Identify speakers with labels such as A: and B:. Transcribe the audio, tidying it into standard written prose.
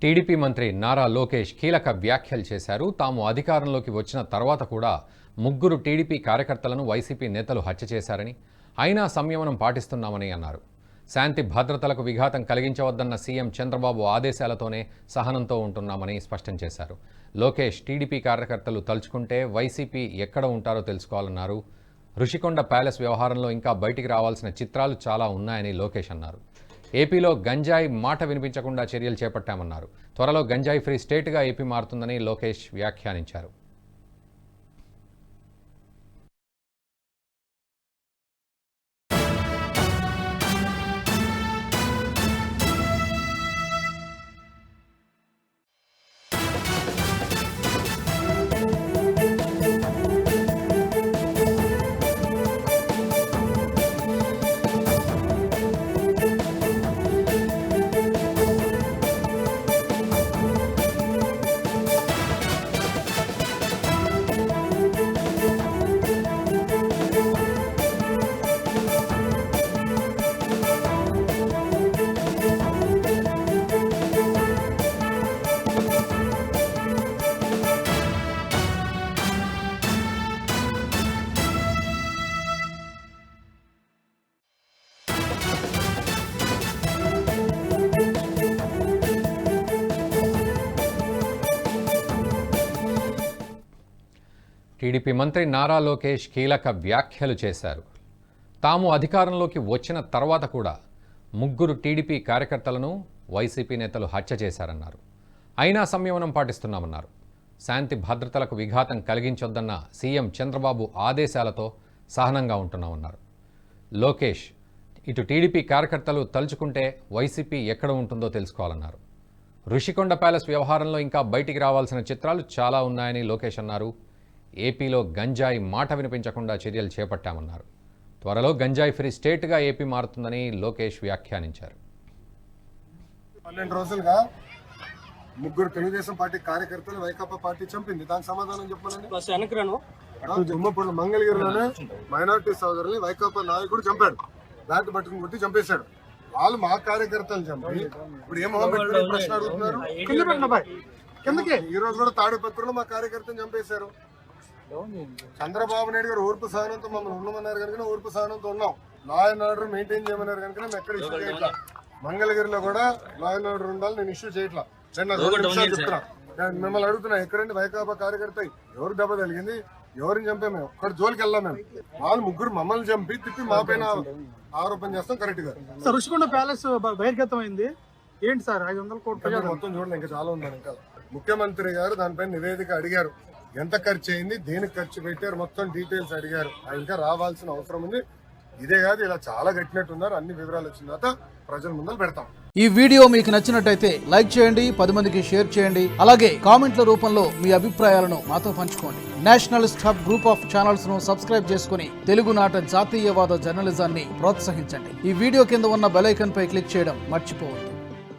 A: TDP మంత్రి నారా లోకేష్ కీలక వ్యాఖ్యలు చేశారు. తాము అధికారంలోకి వచ్చిన తర్వాత కూడా ముగ్గురు టీడీపీ కార్యకర్తలను వైసీపీ నేతలు హత్య చేశారని, అయినా సంయమనం పాటిస్తున్నామని అన్నారు. శాంతి భద్రతలకు విఘాతం కలిగించవద్దన్న సీఎం చంద్రబాబు ఆదేశాలతోనే సహనంతో ఉంటున్నామని స్పష్టం చేశారు. లోకేష్ టీడీపీ కార్యకర్తలు తలుచుకుంటే వైసీపీ ఎక్కడ ఉంటారో తెలుసుకోవాలన్నారు. రుషికొండ ప్యాలెస్ వ్యవహారంలో ఇంకా బయటికి రావాల్సిన చిత్రాలు చాలా ఉన్నాయని లోకేష్ అన్నారు. ఏపీలో గంజాయి మాట వినిపించకుండా చర్యలు చేపట్టామన్నారు. త్వరలో గంజాయి ఫ్రీ స్టేట్గా ఏపీ మారుతుందని లోకేష్ వ్యాఖ్యానించారు. టీడీపీ మంత్రి నారా లోకేష్ కీలక వ్యాఖ్యలు చేశారు. తాము అధికారంలోకి వచ్చిన తర్వాత కూడా ముగ్గురు టీడీపీ కార్యకర్తలను వైసీపీ నేతలు హత్య చేశారన్నారు. అయినా సంయమనం పాటిస్తున్నామన్నారు. శాంతి భద్రతలకు విఘాతం కలిగించొద్దన్న సీఎం చంద్రబాబు ఆదేశాలతో సహనంగా ఉంటున్నామన్నారు. లోకేష్ ఇటు టీడీపీ కార్యకర్తలు తలుచుకుంటే వైసీపీ ఎక్కడ ఉంటుందో తెలుసుకోవాలన్నారు. రుషికొండ ప్యాలెస్ వ్యవహారంలో ఇంకా బయటికి రావాల్సిన చిత్రాలు చాలా ఉన్నాయని లోకేష్ అన్నారు. ఏపీలో గంజాయి మాట వినిపించకుండా చర్యలు చేపట్టామన్నారు. త్వరలో గంజాయి ఫ్రీ స్టేట్గా ఏపీ మారుతుందని లోకేష్ వ్యాఖ్యానించారు.
B: 12 రోజులుగా ముగ్గురు తెలుగుదేశం పార్టీ కార్యకర్తలు వైకాపా పార్టీ చంపింది. దానికి సమాధానం చెప్పాలని దుమ్మపూడి మంగళగిరిలోనే మైనార్టీ సోదరుల్ని వైకాపా నాయకుడు చంపాడు. బ్యాట్ పట్టుకుని కొట్టి చంపేశాడు. వాళ్ళు మా కార్యకర్తలు చంపి ఇప్పుడు ఏం ప్రశ్న అడుగుతున్నారు. ఈ రోజు కూడా తాడిపత్రిలో మా కార్యకర్తను చంపేశారు. చంద్రబాబు నాయుడు గారు ఓర్పు సహనంతో మమ్మల్ని ఉండమన్నారు కనుక ఓర్పు సహనంతో ఉన్నాం. లా అండ్ ఆర్డర్ మెయింటైన్ చేయమన్నారు కనుక మేము ఎక్కడ ఇష్యూ చేయట్లా. మంగళగిరిలో కూడా లా అండ్ ఆర్డర్ ఉండాలి, నేను ఇష్యూ చేయట్లా. చెప్తున్నా, మిమ్మల్ని అడుగుతున్నా, ఎక్కడండి వైకాపా కార్యకర్త ఎవరు దెబ్బ తగిలింది, ఎవరిని చంపే మేము ఒక్కటి జోలికి వెళ్ళాం. మేము వాళ్ళు ముగ్గురు మమ్మల్ని చంపి తిప్పి మా పైన ఆరోపణ చేస్తాం. కరెక్ట్ గా
C: రుషికొండ ప్యాలెస్ బహిర్గతమైంది ఏంటి సార్? 500 కోట్లు
B: మొత్తం చూడండి, ఇంకా చాలా ఉందని. ఇంకా ముఖ్యమంత్రి గారు దానిపైన నివేదిక అడిగారు. ఎంత ఖర్చు అయింది, దేనికి ఖర్చు పెట్టారు, మొత్తం డీటెయిల్స్ అడిగారు. ఇంకా రావాల్సిన అవసరం ఉంది. ఇదే కాదు, ఇలా చాలా కట్టినట్టున్నారు. అన్ని వివరాలు వచ్చిన తర్వాత ప్రజల ముందు పెడతాం.
D: ఈ వీడియో మీకు నచ్చినట్టయితే లైక్ చేయండి, 10 మందికి షేర్ చేయండి. అలాగే కామెంట్ల రూపంలో మీ అభిప్రాయాలను మాతో పంచుకోండి. Nationalist hub group of channels ను సబ్స్క్రైబ్ చేసుకుని తెలుగునాట జాతీయవాద జర్నలిజాన్ని ప్రోత్సహించండి. ఈ వీడియో కింద ఉన్న బెల్ ఐకాన్ పై క్లిక్ చేయడం మర్చిపోవద్దు.